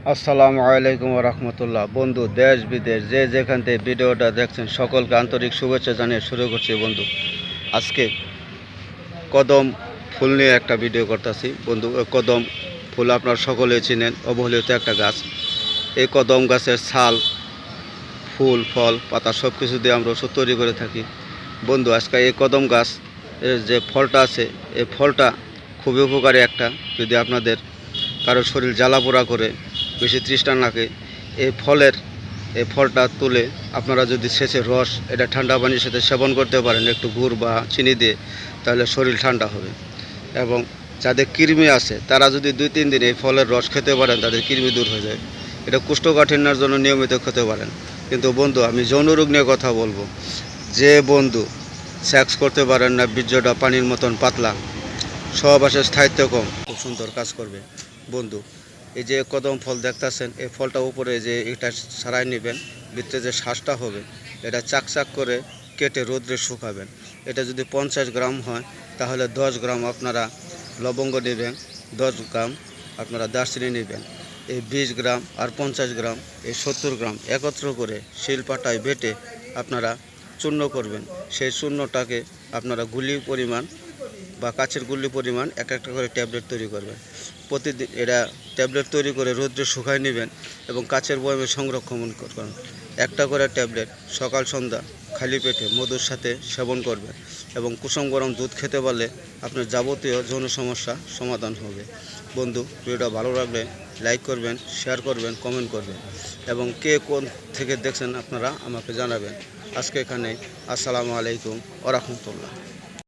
আসসালামু আলাইকুম রহমতুল্লাহ। বন্ধু, দেশ বিদেশ যে যেখান থেকে ভিডিওটা দেখছেন সকলকে আন্তরিক শুভেচ্ছা জানিয়ে শুরু করছি। বন্ধু, আজকে কদম ফুল নিয়ে একটা ভিডিও করতেছি। বন্ধু, কদম ফুল আপনার সকলেই চিনেন, অবহেলিত একটা গাছ। এই কদম গাছের ছাল, ফুল, ফল, পাতা সব কিছু দিয়ে আমরা ওষুধ তৈরি করে থাকি। বন্ধু, আজকে এই কদম গাছ এর যে ফলটা আছে, এই ফলটা খুবই উপকারী একটা। যদি আপনাদের কারো শরীর জ্বালা পোড়া করে, বেশি তৃষ্ণা লাগে, এই ফলটা তুলে আপনারা যদি সেচের রস এটা ঠান্ডা পানির সাথে সেবন করতে পারেন একটু গুড় বা চিনি দিয়ে, তাহলে শরীর ঠান্ডা হবে। এবং যাদের কৃমি আছে তারা যদি 2-3 দিন এই ফলের রস খেতে পারেন, তাদের কৃমি দূর হয়ে যায়। এটা কোষ্ঠকাঠিন্যের জন্য নিয়মিত খেতে পারেন। কিন্তু বন্ধু, আমি যৌন রোগ নিয়ে কথা বলবো। যে বন্ধু সেক্স করতে পারেন না, বীর্যটা পানির মতন পাতলা, সহবাসের স্থায়িত্ব কম, খুব সুন্দর কাজ করবে। বন্ধু, এই যে কদম ফল দেখতেছেন, এই ফলটা উপরে যে এটা সারাই নেবেন, ভিতরে যে শ্বাসটা হবে এটা চাকচাক করে কেটে রোদ্রে শুকাবেন। এটা যদি 50 গ্রাম হয়, তাহলে 10 গ্রাম আপনারা লবঙ্গ নেবেন, 10 গ্রাম আপনারা দারচিনি নেবেন। এই 20 গ্রাম আর 50 গ্রাম, এই 70 গ্রাম একত্র করে শিলপাটায় বেটে আপনারা চূর্ণ করবেন। সেই চূর্ণটাকে আপনারা গুলি পরিমাণ বা কাছের গুল্লি পরিমাণ একটা করে ট্যাবলেট তৈরি করবেন। প্রতিদিন এটা ট্যাবলেট তৈরি করে রোদ্রে শুকায় নেবেন এবং কাছের বয়মে সংরক্ষণ করবেন। একটা করে ট্যাবলেট সকাল সন্ধ্যা খালি পেটে মধুর সাথে সেবন করবেন এবং কুসুম গরম দুধ খেতে পারলে আপনার যাবতীয় যৌন সমস্যা সমাধান হবে। বন্ধু, ভিডিওটা ভালো লাগলে লাইক করবেন, শেয়ার করবেন, কমেন্ট করবেন এবং কে কোন থেকে দেখছেন আপনারা আমাকে জানাবেন। আজকে এখানে আসসালামু আলাইকুম ওয়া রাহমাতুল্লাহ।